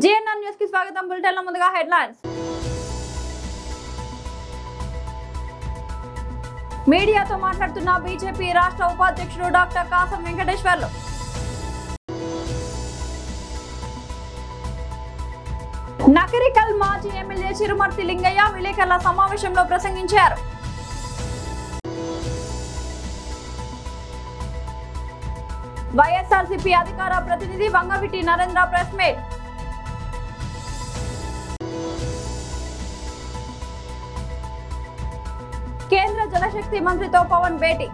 GNR news కి స్వాగతం. Bulletin లో ముందుగా హెడ్లైన్స్. మీడియాతో మాట్లాడుతున్న బీజేపీ రాష్ట్ర ఉపాధ్యక్షుడు డాక్టర్ కాసం వెంకటేశ్వర్లు. నకరికల్ మాజీ ఎమ్మెల్యే చిరుమర్తి లింగయ్య విలేకరుల సమావేశంలో ప్రసంగించారు. వైఎస్ఆర్సీపీ అధికార ప్రతినిధి వంగవీటి నరేంద్ర ప్రెస్ మీట్. కేంద్ర జలశక్తి మంత్రితో పవన్ భేటీ.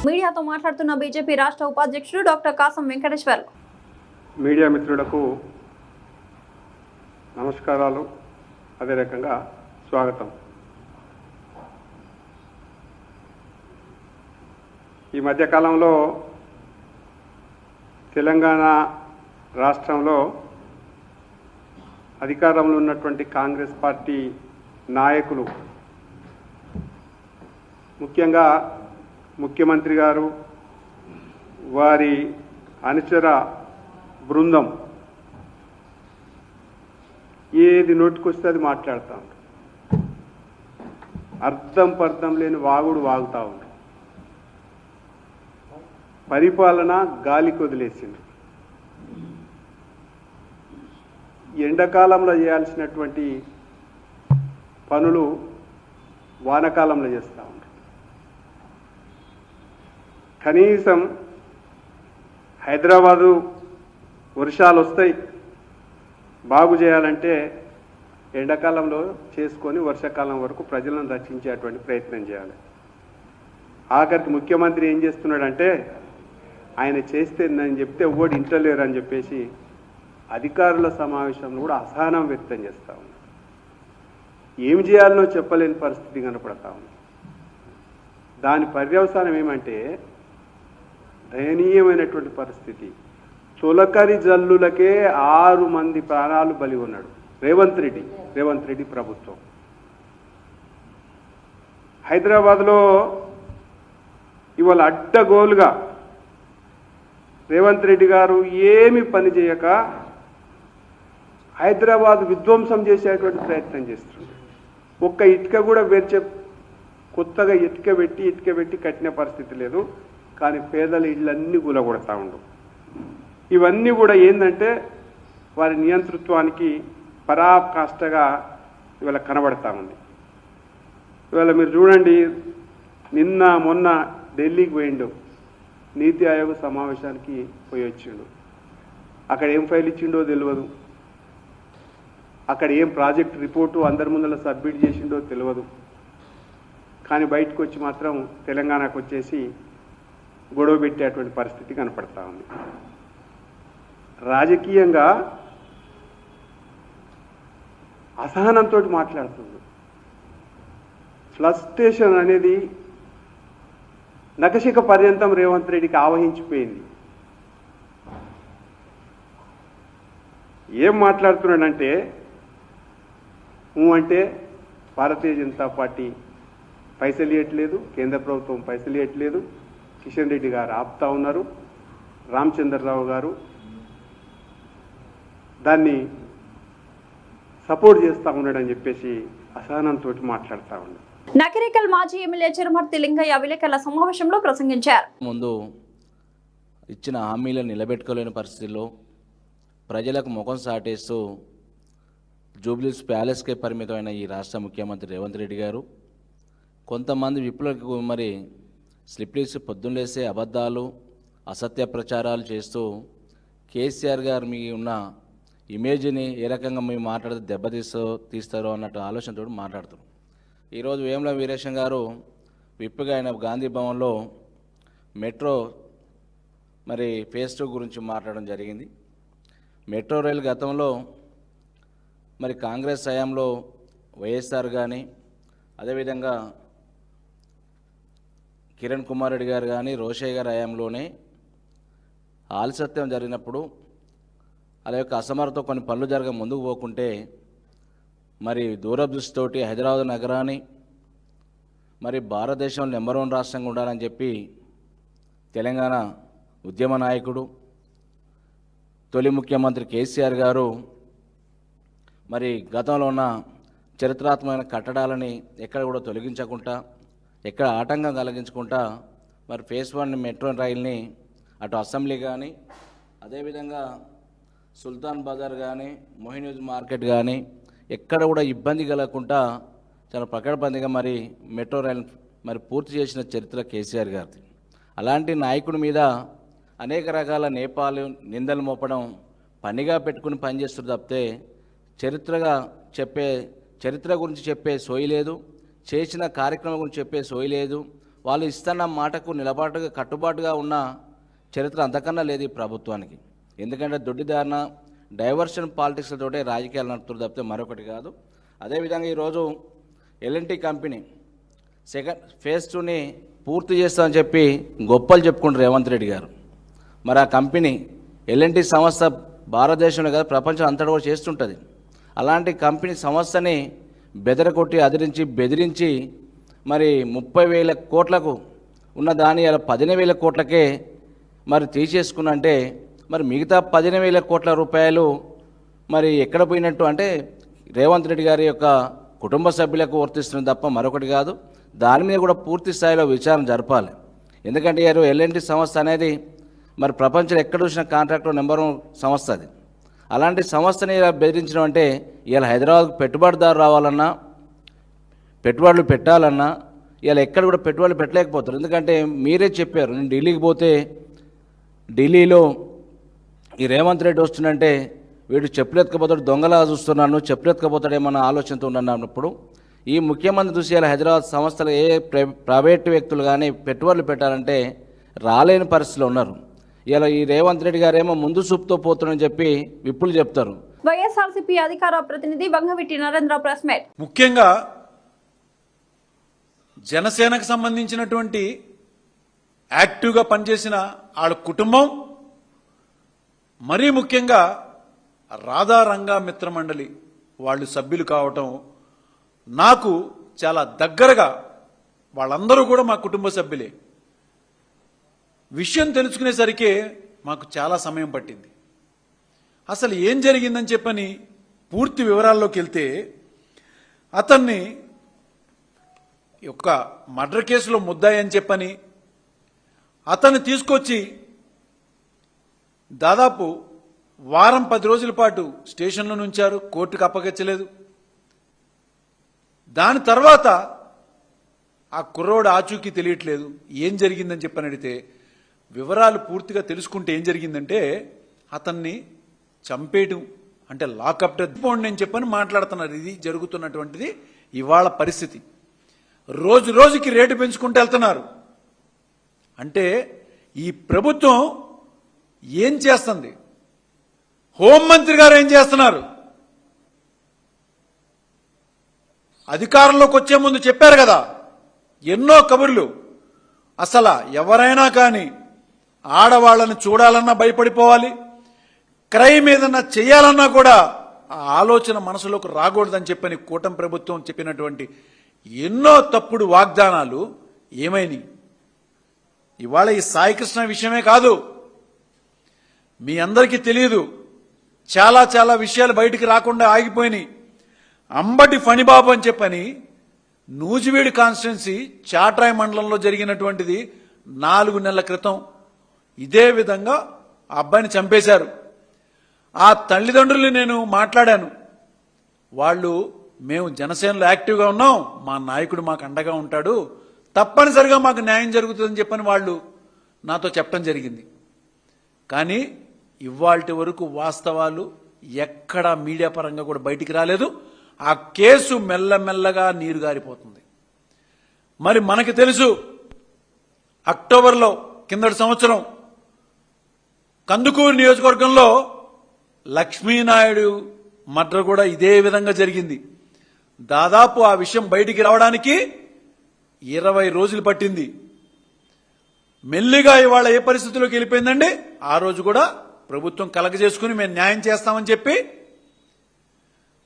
మీడియాతో మాట్లాడుతున్న బీజేపీ రాష్ట్ర ఉపాధ్యక్షుడు డాక్టర్ కాసం వెంకటేశ్వర్. మీడియా మిత్రులకు నమస్కారాలు, అదే రకంగా స్వాగతం. ఈ మధ్యకాలంలో తెలంగాణ రాష్ట్రంలో అధికారంలో ఉన్నటువంటి కాంగ్రెస్ పార్టీ నాయకులు, ముఖ్యంగా ముఖ్యమంత్రి గారు, వారి అనుచర బృందం ఏది నోటికొస్తే అది మాట్లాడుతూ ఉంటారు. అర్థం పర్థం లేని వాగుడు వాగుతూ ఉంటారు. పరిపాలన గాలికి వదిలేసింది. ఎండాకాలంలో చేయాల్సినటువంటి పనులు వానకాలంలో చేస్తూ ఉంటారు. కనీసం హైదరాబాదు వర్షాలు వస్తాయి, బాగు చేయాలంటే ఎండాకాలంలో చేసుకొని వర్షాకాలం వరకు ప్రజలను రక్షించేటువంటి ప్రయత్నం చేయాలి. ఆఖరికి ముఖ్యమంత్రి ఏం చేస్తున్నాడంటే, ఆయన చేస్తే నేను చెప్తే ఓడి ఇంటలేరు అని చెప్పేసి అధికారుల సమావేశంలో కూడా అసహనం వ్యక్తం చేస్తూ ఉన్నాడు. ఏం చేయాలనో చెప్పలేని పరిస్థితి కనపడతా ఉంది. దాని పర్యవసానం ఏమంటే దయనీయమైనటువంటి పరిస్థితి. తొలకరి జల్లులకే 6 మంది ప్రాణాలు బలి ఉన్నాడు రేవంత్ రెడ్డి ప్రభుత్వం. హైదరాబాద్లో ఇవాళ అడ్డగోలుగా రేవంత్ రెడ్డి గారు ఏమి పని చేయక హైదరాబాద్ విధ్వంసం చేసేటువంటి ప్రయత్నం చేస్తుంది. ఒక్క ఇటుక కూడా కొత్తగా ఇటుక పెట్టి కట్టిన పరిస్థితి లేదు. కానీ పేదల ఇళ్ళన్నీ కూలగొడతా ఉండు. ఇవన్నీ కూడా ఏంటంటే వారి నియంతృత్వానికి పరాకాష్ఠగా ఇవాళ కనబడతా ఉంది. ఇవాళ మీరు చూడండి, నిన్న మొన్న ఢిల్లీకి పోయిండు, నీతి ఆయోగ్ సమావేశానికి పోయి వచ్చిండు. అక్కడ ఏం ఫైల్ ఇచ్చిండో తెలియదు, అక్కడ ఏం ప్రాజెక్ట్ రిపోర్టు అందరి ముందర సబ్మిట్ చేసిండో తెలియదు. కానీ బయటకు వచ్చి మాత్రం తెలంగాణకు వచ్చేసి గొడవ పెట్టేటువంటి పరిస్థితి కనపడతా ఉంది. రాజకీయంగా అసహనంతో మాట్లాడుతుంది. ఫ్లస్ట్రేషన్ అనేది నఖశిఖ పర్యంతం రేవంత్ రెడ్డికి ఆవహించిపోయింది. ఏం మాట్లాడుతున్నాడంటే, అంటే భారతీయ జనతా పార్టీ పైసలు ఇవ్వట్లేదు, కేంద్ర ప్రభుత్వం పైసలు ఇవ్వట్లేదు, కిషన్ రెడ్డి గారు ఆపుతా ఉన్నారు, రామచంద్రరావు గారు దాన్ని సపోర్ట్ చేస్తూ ఉన్నాడని చెప్పేసి అసహనంతో మాట్లాడుతూ ఉన్నాడు. నకరికల్ మాజీ ఎమ్మెల్యే చిరుమర్తి లింగయ్య విలేకరుల సమావేశంలో ప్రసంగించారు. ముందు ఇచ్చిన హామీలను నిలబెట్టుకోలేని పరిస్థితుల్లో ప్రజలకు ముఖం సాటేస్తూ జూబ్లీస్ ప్యాలెస్కే పరిమితమైన ఈ రాష్ట్ర ముఖ్యమంత్రి రేవంత్ రెడ్డి గారు కొంతమంది విప్లవకు మరి స్లిప్లీస్ పొద్దున్నేసే అబద్ధాలు, అసత్య ప్రచారాలు చేస్తూ కేసీఆర్ గారు మీ ఉన్న ఇమేజ్ని ఏ రకంగా మేము మాట్లాడితే తీస్తారో అన్నట్టు ఆలోచనతో మాట్లాడుతారు. ఈరోజు వేముల వీరేశం గారు విప్పుగా ఆయన గాంధీ భవన్లో మెట్రో మరి ఫేజ్ 2 గురించి మాట్లాడడం జరిగింది. మెట్రో రైలు గతంలో మరి కాంగ్రెస్ హయాంలో వైఎస్ఆర్ కానీ, అదేవిధంగా కిరణ్ కుమార్ రెడ్డి గారు కానీ, రోషయ్య గారి హయాంలోనే ఆలస్యం జరిగినప్పుడు అలా యొక్క అసమర్థతో కొన్ని పనులు జరగ ముందుకు పోకుంటే మరి దూరదృష్టితోటి హైదరాబాద్ నగరాన్ని మరి భారతదేశంలో నెంబర్ 1 రాష్ట్రంగా ఉండాలని చెప్పి తెలంగాణ ఉద్యమ నాయకుడు తొలి ముఖ్యమంత్రి కేసీఆర్ గారు మరి గతంలో ఉన్న చరిత్రాత్మకమైన కట్టడాలని ఎక్కడ కూడా తొలగించకుండా, ఎక్కడ ఆటంకం కలిగించకుండా మరి ఫేజ్ 1 మెట్రో రైల్ని అటు అసెంబ్లీ కానీ, అదేవిధంగా సుల్తాన్ బజార్ కానీ, మొహినూజ్ మార్కెట్ కానీ ఎక్కడ కూడా ఇబ్బంది కలగకుండా చాలా పకడ్బందీగా మరి మెట్రో రైల్ మరి పూర్తి చేసిన చరిత్ర కేసీఆర్ గారిది. అలాంటి నాయకుడి మీద అనేక రకాల నేపాలు నిందలు మోపడం పనిగా పెట్టుకుని పనిచేస్తారు తప్పితే చరిత్ర గురించి చెప్పే సోయి లేదు, చేసిన కార్యక్రమం గురించి చెప్పే సోయి లేదు. వాళ్ళు ఇస్తున్న మాటకు కట్టుబాటుగా ఉన్న చరిత్ర అంతకన్నా లేదు ఈ ప్రభుత్వానికి. ఎందుకంటే దొడ్డిదారిన డైవర్షన్ పాలిటిక్స్లతోటే రాజకీయాలు నడుపుతారు తప్పితే మరొకటి కాదు. అదేవిధంగా ఈరోజు ఎల్ఎన్టీ కంపెనీ ఫేజ్ 2ని పూర్తి చేస్తామని చెప్పి గొప్పలు చెప్పుకుంటారు రేవంత్ రెడ్డి గారు. మరి ఆ కంపెనీ ఎల్ఎన్టీ సంస్థ భారతదేశంలో కాదు ప్రపంచం అంతటా కూడా చేస్తుంటుంది. అలాంటి కంపెనీ సంస్థని బెదరగొట్టి బెదిరించి మరి 30,000 కోట్లకు ఉన్న దాని అలా 15,000 కోట్లకే మరి తీసేసుకున్నంటే మరి మిగతా 15,000 కోట్ల రూపాయలు మరి ఎక్కడ పోయినట్టు అంటే రేవంత్ రెడ్డి గారి యొక్క కుటుంబ సభ్యులకు వర్తిస్తుంది తప్ప మరొకటి కాదు. దాని మీద కూడా పూర్తి స్థాయిలో విచారణ జరపాలి. ఎందుకంటే ఎల్ఎన్టీ సంస్థ అనేది మరి ప్రపంచంలో ఎక్కడ చూసిన కాంట్రాక్టర్ నెంబర్ 1 సంస్థ అది. అలాంటి సంస్థని ఇలా బెదిరించడం అంటే ఇలా హైదరాబాద్కు పెట్టుబడిదారు రావాలన్నా, పెట్టుబడులు పెట్టాలన్నా ఇలా ఎక్కడ కూడా పెట్టుబడులు పెట్టలేకపోతారు. ఎందుకంటే మీరే చెప్పారు, నేను ఢిల్లీకి పోతే ఢిల్లీలో ఈ రేవంత్ రెడ్డి వస్తుందంటే వీడు చెప్పులు ఎత్తుకపోతాడు, దొంగలా చూస్తున్నాను, చెప్పులు ఎత్తుకపోతాడేమన్న ఆలోచనతో ఉన్నప్పుడు ఈ ముఖ్యమంత్రి చూసి ఇలా హైదరాబాద్ సంస్థలు ప్రైవేటు వ్యక్తులు కానీ పెట్టుబడులు పెట్టాలంటే రాలేని పరిస్థితిలో ఉన్నారు. ఇలా ఈ రేవంత్ రెడ్డి గారేమో ముందు చూపుతో పోతున్నాడని చెప్పి విప్పులు చెప్తారు. వైఎస్ఆర్సీపీ అధికార ప్రతినిధి వంగవీటి నరేంద్ర ప్రెస్ మీట్. ముఖ్యంగా జనసేనకు సంబంధించినటువంటి యాక్టివ్గా పనిచేసిన వాళ్ళ కుటుంబం, మరీ ముఖ్యంగా రాధారంగా మిత్రమండలి వాళ్ళు సభ్యులు కావటం నాకు చాలా దగ్గరగా, వాళ్ళందరూ కూడా మా కుటుంబ సభ్యులే. విషయం తెలుసుకునేసరికి మాకు చాలా సమయం పట్టింది. అసలు ఏం జరిగిందని చెప్పని పూర్తి వివరాల్లోకి వెళ్తే అతన్ని ఒక మర్డర్ కేసులో ముద్దాయి అని చెప్పని అతన్ని తీసుకొచ్చి దాదాపు వారం 10 రోజుల పాటు స్టేషన్లో ఉంచారు, కోర్టుకు అప్పగించలేదు. దాని తర్వాత ఆ కుర్రోడు ఆచూకీ తెలియట్లేదు, ఏం జరిగిందని చెప్పని అడిగితే వివరాలు పూర్తిగా తెలుసుకుంటే ఏం జరిగిందంటే అతన్ని చంపేయటం అంటే లాకప్ డెత్ పోండి అని చెప్పని మాట్లాడుతున్నారు. ఇది జరుగుతున్నటువంటిది ఇవాళ పరిస్థితి. రోజు రోజుకి రేటు పెంచుకుంటూ వెళ్తున్నారు. అంటే ఈ ప్రభుత్వం ఏం చేస్తుంది? హోంమంత్రి గారు ఏం చేస్తున్నారు? అధికారంలోకి వచ్చే ముందు చెప్పారు కదా ఎన్నో కబుర్లు. అసలు ఎవరైనా కానీ ఆడవాళ్ళని చూడాలన్నా భయపడిపోవాలి, క్రైమ్ ఏదన్నా చేయాలన్నా కూడా ఆ ఆలోచన మనసులోకి రాకూడదని చెప్పని కూటమి ప్రభుత్వం చెప్పినటువంటి ఎన్నో తప్పుడు వాగ్దానాలు ఏమైనాయి? ఇవాళ ఈ సాయికృష్ణ విషయమే కాదు, మీ అందరికీ తెలియదు, చాలా చాలా విషయాలు బయటికి రాకుండా ఆగిపోయినాయి. అంబటి ఫణిబాబు అని చెప్పని నూజివీడు కాన్స్టిట్యున్సీ చాట్రాయ్ మండలంలో జరిగినటువంటిది 4 నెలల క్రితం ఇదే విధంగా ఆ అబ్బాయిని చంపేశారు. ఆ తల్లిదండ్రులు నేను మాట్లాడాను. వాళ్ళు మేము జనసేనలో యాక్టివ్గా ఉన్నాం, మా నాయకుడు మాకు అండగా ఉంటాడు, తప్పనిసరిగా మాకు న్యాయం జరుగుతుందని చెప్పని వాళ్ళు నాతో చెప్పడం జరిగింది. కానీ ఇవాల్టి వరకు వాస్తవాలు ఎక్కడా మీడియా పరంగా కూడా బయటికి రాలేదు. ఆ కేసు మెల్లమెల్లగా నీరు గారిపోతుంది. మరి మనకి తెలుసు, అక్టోబర్లో కిందటి సంవత్సరం కందుకూరు నియోజకవర్గంలో లక్ష్మీనాయుడు మర్డర్ కూడా ఇదే విధంగా జరిగింది. దాదాపు ఆ విషయం బయటికి రావడానికి 20 రోజులు పట్టింది. మెల్లిగా ఇవాళ ఏ పరిస్థితిలోకి వెళ్ళిపోయిందండి? ఆ రోజు కూడా ప్రభుత్వం కలగజేసుకుని మేము న్యాయం చేస్తామని చెప్పి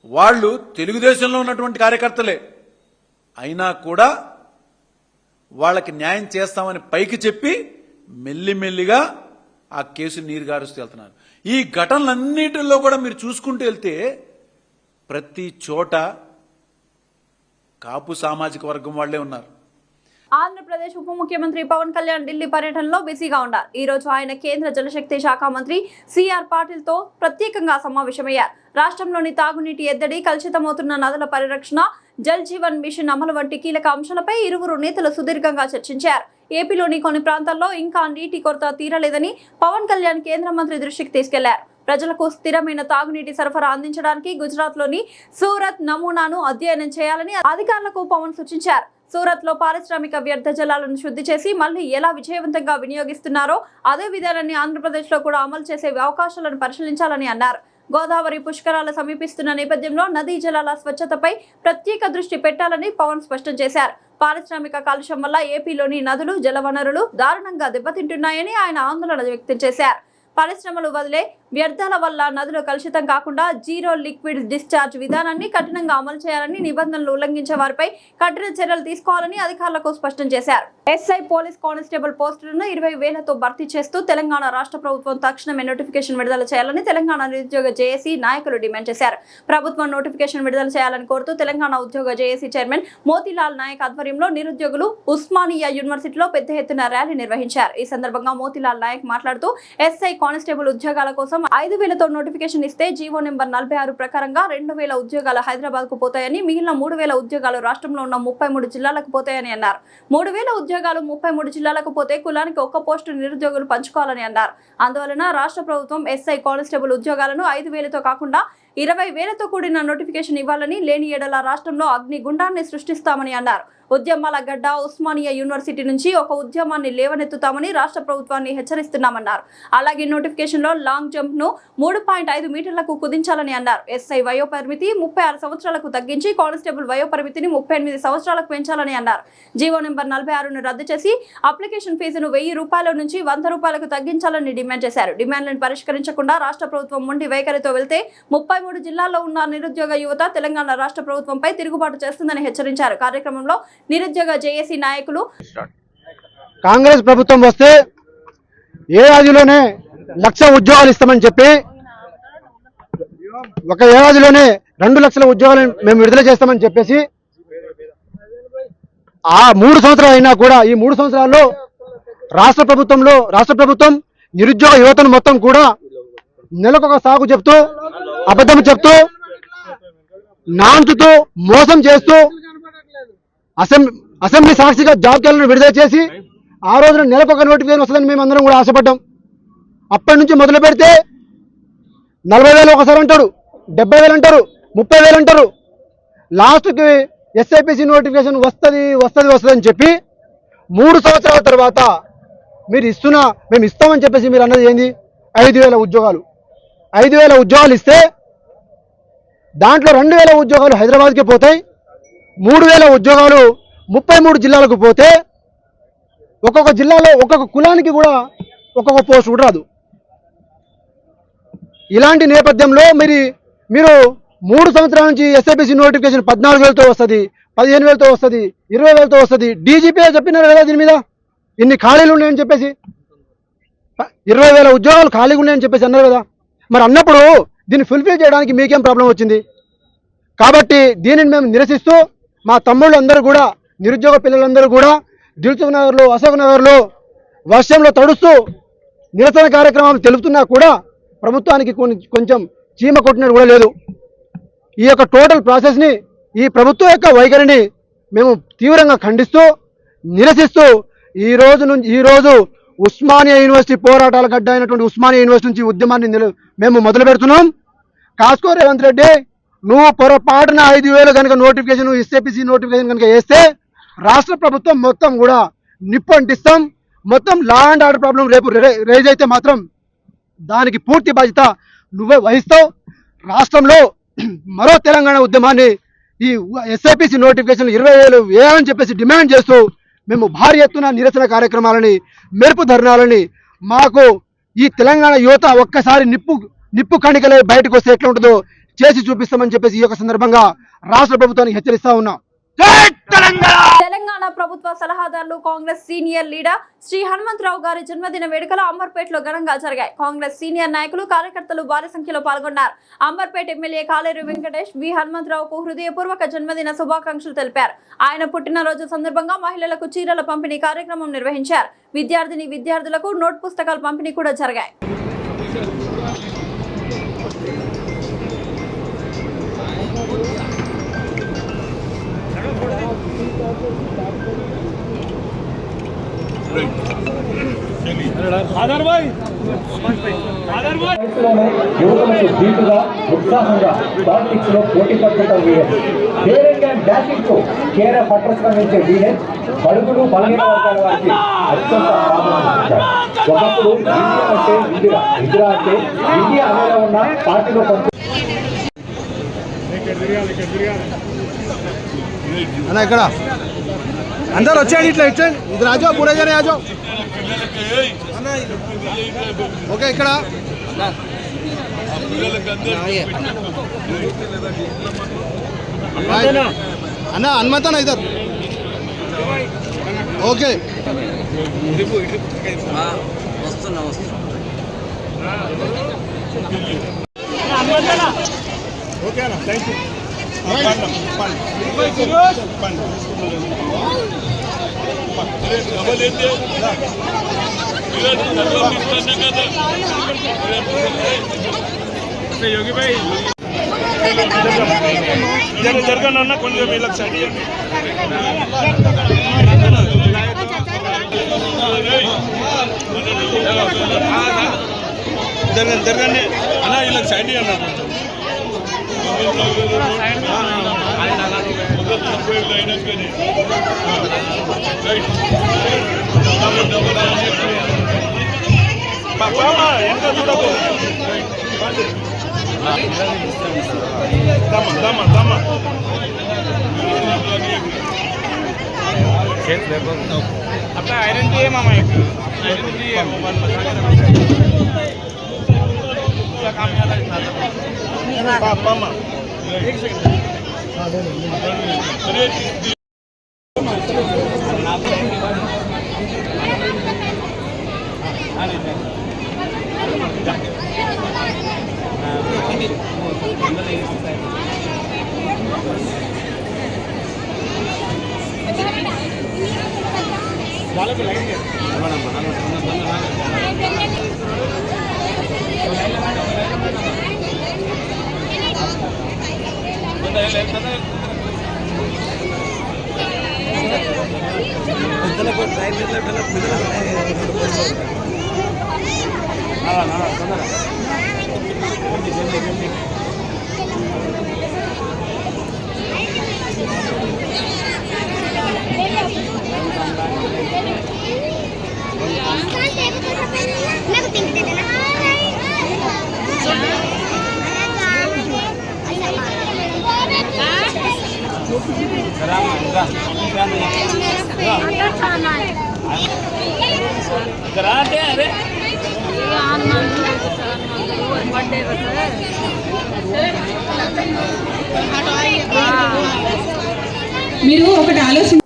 వాళ్ళు తెలుగుదేశంలో ఉన్నటువంటి కార్యకర్తలే అయినా కూడా వాళ్ళకి న్యాయం చేస్తామని పైకి చెప్పి మెల్లిమెల్లిగా ఆ కేసు నీరు గారుస్తూ వెళ్తున్నారు. ఈ ఘటనలన్నిటిలో కూడా మీరు చూసుకుంటూ వెళ్తే ప్రతి చోట కాపు సామాజిక వర్గం వాళ్లే ఉన్నారు. ఆంధ్రప్రదేశ్ ఉప ముఖ్యమంత్రి పవన్ కళ్యాణ్ ఢిల్లీ పర్యటనలో బిజీగా ఉన్నారు. ఈ రోజు ఆయన కేంద్ర జలశక్తి శాఖ మంత్రి సిఆర్ పాటిల్ తో ప్రత్యేకంగా సమావేశమయ్యారు. రాష్ట్రంలోని తాగునీటి ఎద్దడి, కలుషితమవుతున్న నదుల పరిరక్షణ, జల్ జీవన్ మిషన్ అమలు వంటి కీలక అంశాలపై ఇరువురు నేతలు సుదీర్ఘంగా చర్చించారు. ఏపీలోని కొన్ని ప్రాంతాల్లో ఇంకా నీటి కొరత తీరలేదని పవన్ కళ్యాణ్ కేంద్ర మంత్రి దృష్టికి తీసుకెళ్లారు. ప్రజలకు స్థిరమైన తాగునీటి సరఫరా అందించడానికి గుజరాత్ లోని సూరత్ నమూనాను అధ్యయనం చేయాలని అధికారులకు పవన్ సూచించారు. సూరత్ లో పారిశ్రామిక వ్యర్థ జలాలను శుద్ధి చేసి మళ్లీ ఎలా విజయవంతంగా వినియోగిస్తున్నారో అదే విధానాన్ని ఆంధ్రప్రదేశ్ లో కూడా అమలు చేసే అవకాశాలను పరిశీలించాలని అన్నారు. గోదావరి పుష్కరాలు సమీపిస్తున్న నేపథ్యంలో నదీ జలాల స్వచ్ఛతపై ప్రత్యేక దృష్టి పెట్టాలని పవన్ స్పష్టం చేశారు. పారిశ్రామిక కాలుష్యం వల్ల ఏపీలోని నదులు, జలవనరులు దారుణంగా దెబ్బతింటున్నాయని ఆయన ఆందోళన వ్యక్తం చేశారు. పరిశ్రమలు వదిలే వ్యర్థాల వల్ల నదులు కలుషితం కాకుండా జీరో లిక్విడ్ డిశ్చార్జ్ విధానాన్ని కఠినంగా అమలు చేయాలని, నిబంధనలు ఉల్లంఘించే వారిపై కఠిన చర్యలు తీసుకోవాలని అధికారులకు స్పష్టం చేశారు. ఎస్ఐ పోలీస్ కానిస్టేబుల్ పోస్టులను 20,000తో భర్తీ చేస్తూ తెలంగాణ రాష్ట్ర ప్రభుత్వం తక్షణమే నోటిఫికేషన్ విడుదల చేయాలని తెలంగాణ నిరుద్యోగ జేఏసీ నాయకులు డిమాండ్ చేశారు. ప్రభుత్వం నోటిఫికేషన్ విడుదల చేయాలని కోరుతూ తెలంగాణ ఉద్యోగ జేఏసీ చైర్మన్ మోతీలాల్ నాయక్ ఆధ్వర్యంలో నిరుద్యోగులు ఉస్మానియా యూనివర్సిటీలో పెద్ద ఎత్తున ర్యాలీ నిర్వహించారు. ఈ సందర్భంగా మోతీలాల్ నాయక్ మాట్లాడుతూ ఎస్ఐ కానిస్టేబుల్ ఉద్యోగాల కోసం 5,000తో నోటిఫికేషన్ ఇస్తే జీవో నెంబర్ 46 ప్రకారంగా 2,000 ఉద్యోగాలు హైదరాబాద్ కు పోతాయని, మిగిలిన 3,000 ఉద్యోగాలు రాష్ట్రంలో ఉన్న 33 జిల్లాలకు పోతాయని అన్నారు. 3,000 ఉద్యోగాలు 33 జిల్లాలకు పోతే కులానికి ఒక్క పోస్టు నిరుద్యోగులు పంచుకోవాలని అన్నారు. అందువలన రాష్ట్ర ప్రభుత్వం ఎస్ఐ కానిస్టేబుల్ ఉద్యోగాలను 5,000తో కాకుండా 20,000తో కూడిన నోటిఫికేషన్ ఇవ్వాలని, లేని ఎడల రాష్ట్రంలో అగ్నిగుండాన్ని సృష్టిస్తామని అన్నారు. ఉద్యమాల గడ్డ ఉస్మానియా యూనివర్సిటీ నుంచి ఒక ఉద్యమాన్ని లేవనెత్తుతామని రాష్ట్ర ప్రభుత్వాన్ని హెచ్చరిస్తున్నామన్నారు. అలాగే నోటిఫికేషన్ లో లాంగ్ జంప్ ను 3.5 మీటర్లకు కుదించాలని అన్నారు. ఎస్ఐ వయో పరిమితి 36 సంవత్సరాలకు తగ్గించి కానిస్టేబుల్ వయో పరిమితిని 38 సంవత్సరాలకు పెంచాలని అన్నారు. జీవో నెంబర్ 46ను రద్దు చేసి అప్లికేషన్ ఫీజును 1,000 రూపాయల నుంచి 100 రూపాయలకు తగ్గించాలని డిమాండ్ చేశారు. డిమాండ్లను పరిష్కరించకుండా రాష్ట్ర ప్రభుత్వం మొండి వైఖరితో వెళ్తే 33 జిల్లాల్లో ఉన్న నిరుద్యోగ యువత తెలంగాణ రాష్ట్ర ప్రభుత్వంపై తిరుగుబాటు చేస్తుందని హెచ్చరించారు. కార్యక్రమంలో నిరుద్యోగ జేఏసీ నాయకులు కాంగ్రెస్ ప్రభుత్వం వస్తే ఏడాదిలోనే 1,00,000 ఉద్యోగాలు ఇస్తామని చెప్పి ఒక ఏడాదిలోనే 2 లక్షల ఉద్యోగాలు మేము విడుదల చేస్తామని చెప్పేసి ఆ 3 సంవత్సరాలు అయినా కూడా ఈ 3 సంవత్సరాల్లో రాష్ట్ర ప్రభుత్వం నిరుద్యోగ యువతను మొత్తం కూడా నెలకొక సాగు చెప్తూ, అబద్ధం చెప్తూ, నాంచుతూ, మోసం చేస్తూ అసెంబ్లీ సాక్షిగా జాబ్ క్యాలెండర్ విడుదల చేసి ఆ రోజున నెలకొక నోటిఫికేషన్ వస్తుందని మేము అందరం కూడా ఆశపడ్డాం. అప్పటి నుంచి మొదలు పెడితే 40,000 ఒకసారి అంటారు, 70,000 అంటారు, 30,000 అంటారు. లాస్ట్కి ఎస్ఐపిసి నోటిఫికేషన్ వస్తుంది అని చెప్పి 3 సంవత్సరాల తర్వాత మేము ఇస్తామని చెప్పేసి మీరు అన్నది ఏంది? 5,000 ఉద్యోగాలు. 5,000 ఉద్యోగాలు ఇస్తే దాంట్లో 2,000 ఉద్యోగాలు హైదరాబాద్కి పోతాయి, 3,000 ఉద్యోగాలు 33 జిల్లాలకు పోతే ఒక్కొక్క జిల్లాలో ఒక్కొక్క కులానికి కూడా ఒక్కొక్క పోస్ట్ కూడా రాదు. ఇలాంటి నేపథ్యంలో మీరు 3 సంవత్సరాల నుంచి ఎస్ఐపిసి నోటిఫికేషన్ 14,000తో వస్తుంది, 15,000తో వస్తుంది, 20,000తో వస్తుంది. డీజీపీ చెప్పినారు కదా దీని మీద ఇన్ని ఖాళీలు ఉన్నాయని చెప్పేసి, 20,000 ఉద్యోగాలు ఖాళీగా ఉన్నాయని చెప్పేసి అన్నారు కదా. మరి అన్నప్పుడు దీన్ని ఫుల్ఫిల్ చేయడానికి మీకేం ప్రాబ్లం వచ్చింది? కాబట్టి దీనిని మేము నిరసిస్తూ మా తమ్ముళ్ళు అందరూ కూడా, నిరుద్యోగ పిల్లలందరూ కూడా దిల్సుఖ్ నగర్లో, అశోక్ నగర్లో వర్షంలో తడుస్తూ నిరసన కార్యక్రమం తెలుపుతున్నా కూడా ప్రభుత్వానికి కొంచెం చీమ కొట్టినట్టు కూడా లేదు. ఈ యొక్క టోటల్ ప్రాసెస్ని, ఈ ప్రభుత్వం యొక్క వైఖరిని మేము తీవ్రంగా ఖండిస్తూ, నిరసిస్తూ ఈరోజు ఉస్మానియా యూనివర్సిటీ పోరాటాల గడ్డ అయినటువంటి ఉస్మానియా యూనివర్సిటీ నుంచి ఉద్యమాన్ని మేము మొదలు పెడుతున్నాం. కాస్కో రేవంత్ రెడ్డి, నువ్వు పొరపాటున 5,000 కనుక నోటిఫికేషన్ ఎస్ఐపిసి నోటిఫికేషన్ కనుక వేస్తే రాష్ట్ర ప్రభుత్వం మొత్తం కూడా నిప్పు అంటిస్తాం. మొత్తం లా అండ్ ఆర్డర్ ప్రాబ్లం రేపు రైజ్ అయితే మాత్రం దానికి పూర్తి బాధ్యత నువ్వే వహిస్తావు. రాష్ట్రంలో మరో తెలంగాణ ఉద్యమాన్ని ఈ ఎస్ఐపిసి నోటిఫికేషన్ 20,000 వేయాలని చెప్పేసి డిమాండ్ చేస్తూ మేము భారీ ఎత్తున నిరసన కార్యక్రమాలని, మెరుపు ధర్నాలని, మాకు ఈ తెలంగాణ యువత ఒక్కసారి నిప్పు కణికలై బయటకు వస్తే ఎట్లా ఉంటుందో చేసి చూపిస్తామని చెప్పేసి ఈ యొక్క సందర్భంగా రాష్ట్ర ప్రభుత్వానికి హెచ్చరిస్తా ఉన్నాం. జై తెలంగాణ! తెలంగాణ తెలంగాణ ప్రభుత్వ సలహాదారులు కాంగ్రెస్ సీనియర్ లీడర్ శ్రీ హనుమంతరావు గారి జన్మదిన వేడుకలు అంబర్పేటలో ఘనంగా జరిగాయి. కాంగ్రెస్ సీనియర్ నాయకులు కార్యకర్తలు భారీ సంఖ్యలో పాల్గొన్నారు. అంబర్పేట ఎమ్మెల్యే కాలేరు వెంకటేష్ వి హనుమంతరావుకు హృదయపూర్వక జన్మదిన శుభాకాంక్షలు తెలిపారు. ఆయన పుట్టినరోజు సందర్భంగా మహిళలకు చీరల పంపిణీ కార్యక్రమం నిర్వహించారు. విద్యార్థులకు నోట్ పుస్తకాల పంపిణీ కూడా జరిగాయి. యువకులకు ధీటుగా ఉత్సాహంగా పాలిటిక్స్ లో పోటీ పడుతుంటాం వీహెచ్. డేరింగ్ అండ్ డాషింగ్ కు కేర్ ఆఫ్ అడ్రస్ అందించే వీహెచ్ బడుగులు బలహీన వర్గాల వారికి అత్యంత ప్రాధాన్యత. ఒకప్పుడు ఇండియా అంటే ఇందిరా అంటే ఇండియా అనేలా ఉన్న పార్టీలో ఇక్కడ అందరు వచ్చేయండి, ఇట్లా ఇచ్చండి, ఇది రాజో పూరే జనే ఆజో. ఓకే ఇక్కడ అన్న హనుమంతన ఇద్దరు. ఓకే వస్తున్నా ఓకే అన్న, థ్యాంక్ యూ. योगी भाई जरगना కొంచెం వీళ్ళకి సైడ్ ఇవ్వండి. జరగండి అన్న, వీళ్ళకి సైడ్ ఇవ్వండి కొంచెం. ఎంత చూడకు अपना आयरन चाहिए मामा, एक आयरन चाहिए काम मामा. एक सेकंड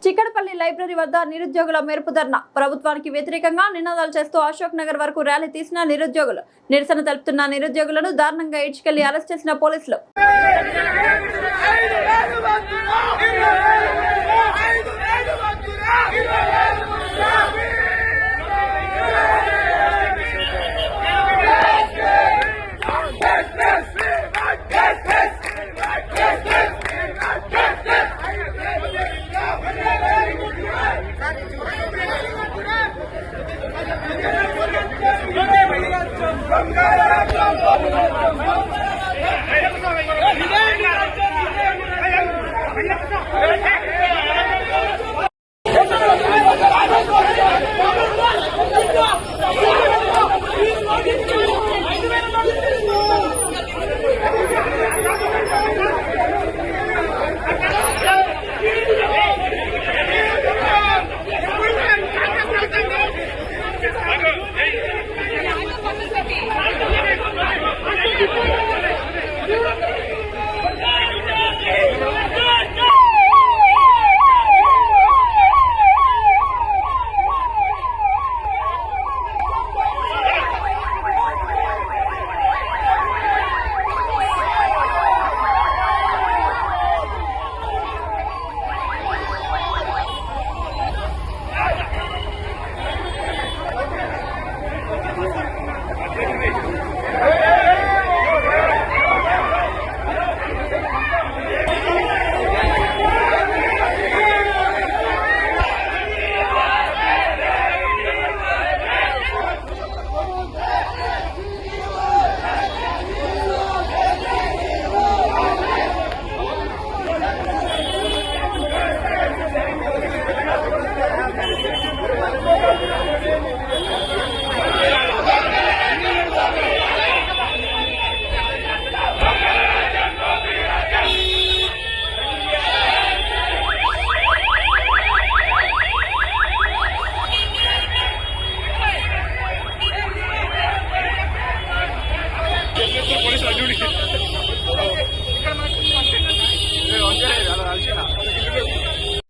చిక్కడపల్లి లైబ్రరీ వద్ద నిరుద్యోగుల మెరుపు ధర్నా. ప్రభుత్వానికి వ్యతిరేకంగా నినాదాలు చేస్తూ అశోక్ నగర్ వరకు ర్యాలీ తీసిన నిరుద్యోగులు. నిరసన తెలుపుతున్న నిరుద్యోగులను దారుణంగా ఈడ్చుకెళ్లి అరెస్ట్ చేసిన పోలీసులు.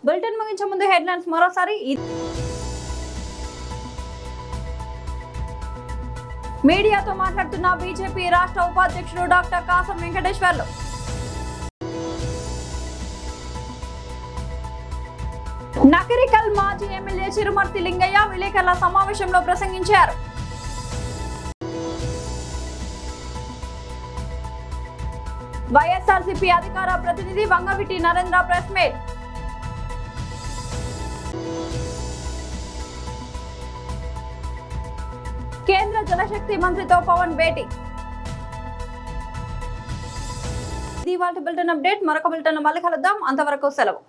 బులెటిన్ ముగించే ముందు హెడ్లైన్స్ మరోసారి. మీడియాతో మాట్లాడుతున్న బీజేపీ రాష్ట్ర ఉపాధ్యక్షుడు డాక్టర్ కాసం వెంకటేశ్వర్లు. నకరికల్ మాజీ ఎమ్మెల్యే చిరుమర్తి లింగయ్య విలేకరుల సమావేశంలో ప్రసంగించారు. వైఎస్ఆర్సీపీ అధికార ప్రతినిధి వంగవీటి నరేంద్ర ప్రెస్ మీట్. కేంద్ర జలశక్తి మంత్రితో పవన్ భేటీ. ఇది ఇవాల్టి బులెటిన్ అప్డేట్. మరొక బులెటిన్ మళ్ళీ కలుద్దాం. అంతవరకు సెలవు.